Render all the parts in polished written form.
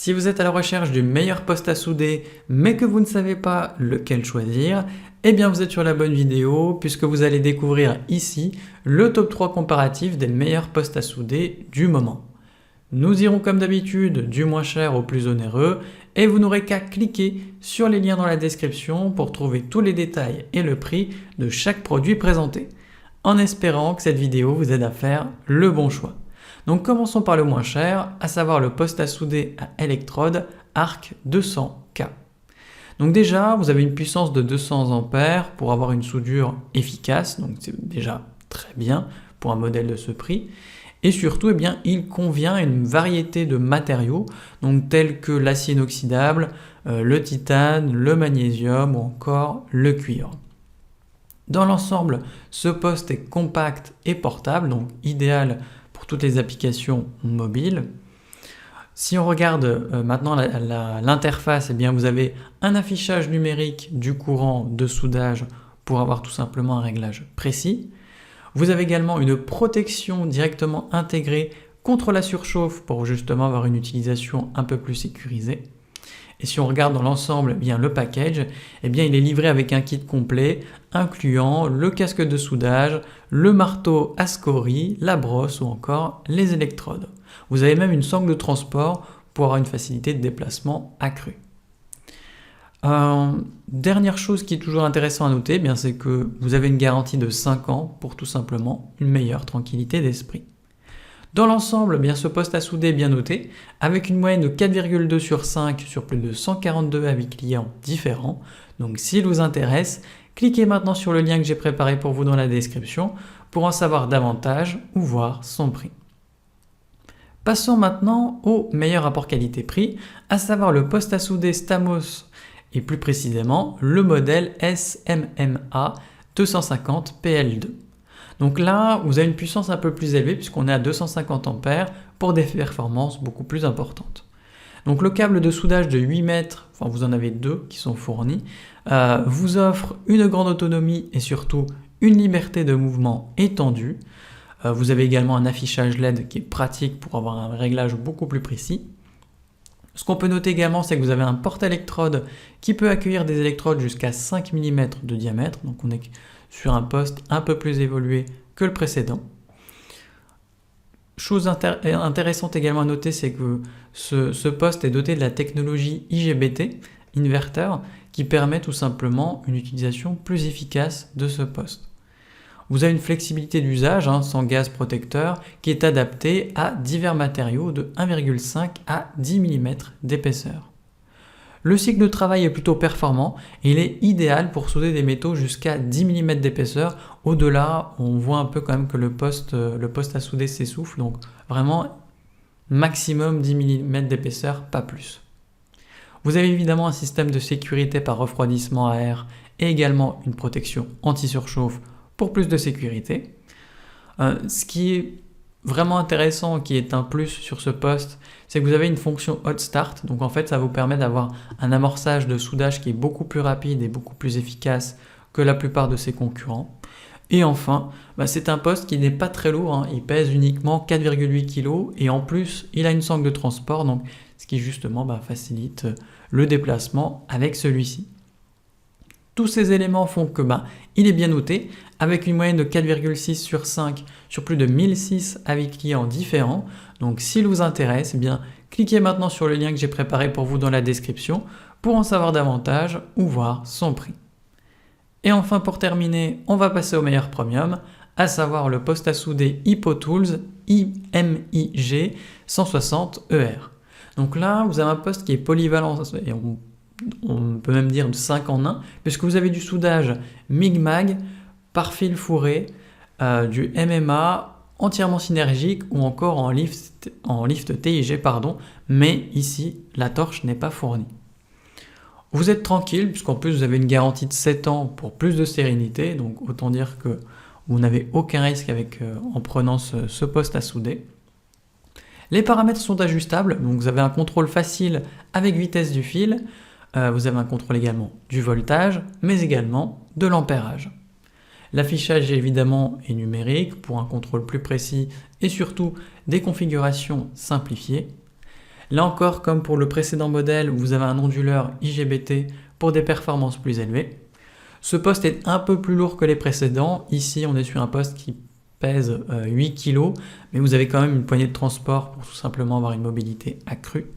Si vous êtes à la recherche du meilleur poste à souder, mais que vous ne savez pas lequel choisir, eh bien vous êtes sur la bonne vidéo puisque vous allez découvrir ici le top 3 comparatif des meilleurs postes à souder du moment. Nous irons comme d'habitude du moins cher au plus onéreux et vous n'aurez qu'à cliquer sur les liens dans la description pour trouver tous les détails et le prix de chaque produit présenté, en espérant que cette vidéo vous aide à faire le bon choix. Donc commençons par le moins cher, à savoir le poste à souder à électrode ARC 200K. Donc déjà, vous avez une puissance de 200 ampères pour avoir une soudure efficace, donc c'est déjà très bien pour un modèle de ce prix. Et surtout, eh bien, il convient à une variété de matériaux, donc tels que l'acier inoxydable, le titane, le magnésium ou encore le cuivre. Dans l'ensemble, ce poste est compact et portable, donc idéal pour toutes les applications mobiles. Si on regarde maintenant l'interface, eh bien vous avez un affichage numérique du courant de soudage pour avoir tout simplement un réglage précis. Vous avez également une protection directement intégrée contre la surchauffe pour justement avoir une utilisation un peu plus sécurisée. Et si on regarde dans l'ensemble, eh bien le package, eh bien il est livré avec un kit complet incluant le casque de soudage, le marteau à scorie, la brosse ou encore les électrodes. Vous avez même une sangle de transport pour avoir une facilité de déplacement accrue. Dernière chose qui est toujours intéressant à noter, eh bien c'est que vous avez une garantie de 5 ans pour tout simplement une meilleure tranquillité d'esprit. Dans l'ensemble, eh bien ce poste à souder est bien noté, avec une moyenne de 4,2 sur 5 sur plus de 142 avis clients différents. Donc s'il vous intéresse, cliquez maintenant sur le lien que j'ai préparé pour vous dans la description pour en savoir davantage ou voir son prix. Passons maintenant au meilleur rapport qualité-prix, à savoir le poste à souder Stamos et plus précisément le modèle SMMA 250 PL2. Donc là, vous avez une puissance un peu plus élevée puisqu'on est à 250 ampères pour des performances beaucoup plus importantes. Donc le câble de soudage de 8 mètres, enfin vous en avez deux qui sont fournis, vous offre une grande autonomie et surtout une liberté de mouvement étendue. Vous avez également un affichage LED qui est pratique pour avoir un réglage beaucoup plus précis. Ce qu'on peut noter également, c'est que vous avez un porte-électrode qui peut accueillir des électrodes jusqu'à 5 mm de diamètre, donc on est sur un poste un peu plus évolué que le précédent. Chose intéressante également à noter, c'est que ce poste est doté de la technologie IGBT, inverteur, qui permet tout simplement une utilisation plus efficace de ce poste. Vous avez une flexibilité d'usage sans gaz protecteur qui est adaptée à divers matériaux de 1,5 à 10 mm d'épaisseur. Le cycle de travail est plutôt performant et il est idéal pour souder des métaux jusqu'à 10 mm d'épaisseur. Au-delà, on voit un peu quand même que le poste à souder s'essouffle, donc vraiment maximum 10 mm d'épaisseur, pas plus. Vous avez évidemment un système de sécurité par refroidissement à air et également une protection anti-surchauffe pour plus de sécurité. Ce qui est vraiment intéressant, qui est un plus sur ce poste, c'est que vous avez une fonction hot start, donc en fait ça vous permet d'avoir un amorçage de soudage qui est beaucoup plus rapide et beaucoup plus efficace que la plupart de ses concurrents. Et enfin, c'est un poste qui n'est pas très lourd, il pèse uniquement 4,8 kg et en plus il a une sangle de transport, donc ce qui justement facilite le déplacement avec celui-ci. Tous ces éléments font que il est bien noté, avec une moyenne de 4,6 sur 5 sur plus de 1006 avis clients différents. Donc s'il vous intéresse, cliquez maintenant sur le lien que j'ai préparé pour vous dans la description pour en savoir davantage ou voir son prix. Et enfin pour terminer, on va passer au meilleur premium, à savoir le poste à souder HypoTools IMIG 160ER. Donc là, vous avez un poste qui est polyvalent et on peut même dire de 5 en 1, puisque vous avez du soudage MIG-MAG, par fil fourré, du MMA entièrement synergique ou encore en lift TIG, mais ici la torche n'est pas fournie. Vous êtes tranquille puisqu'en plus vous avez une garantie de 7 ans pour plus de sérénité, donc autant dire que vous n'avez aucun risque en prenant ce poste à souder. Les paramètres sont ajustables, donc vous avez un contrôle facile avec vitesse du fil, vous avez un contrôle également du voltage, mais également de l'ampérage. L'affichage évidemment est numérique pour un contrôle plus précis et surtout des configurations simplifiées. Là encore, comme pour le précédent modèle, vous avez un onduleur IGBT pour des performances plus élevées. Ce poste est un peu plus lourd que les précédents. Ici, on est sur un poste qui pèse 8 kg, mais vous avez quand même une poignée de transport pour tout simplement avoir une mobilité accrue.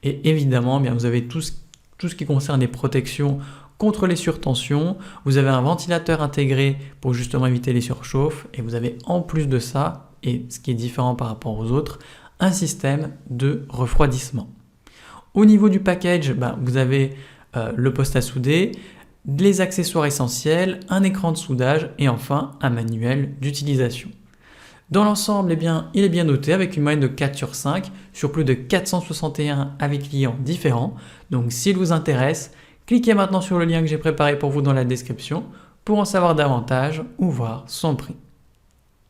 Et évidemment, bien, vous avez tout ce qui concerne les protections contre les surtensions. Vous avez un ventilateur intégré pour justement éviter les surchauffes. Et vous avez en plus de ça, et ce qui est différent par rapport aux autres, un système de refroidissement. Au niveau du package, vous avez le poste à souder, les accessoires essentiels, un écran de soudage et enfin un manuel d'utilisation. Dans l'ensemble, il est bien noté avec une moyenne de 4 sur 5 sur plus de 461 avis clients différents. Donc s'il vous intéresse, cliquez maintenant sur le lien que j'ai préparé pour vous dans la description pour en savoir davantage ou voir son prix.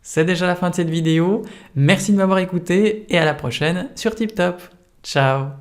C'est déjà la fin de cette vidéo. Merci de m'avoir écouté et à la prochaine sur TipTop. Ciao!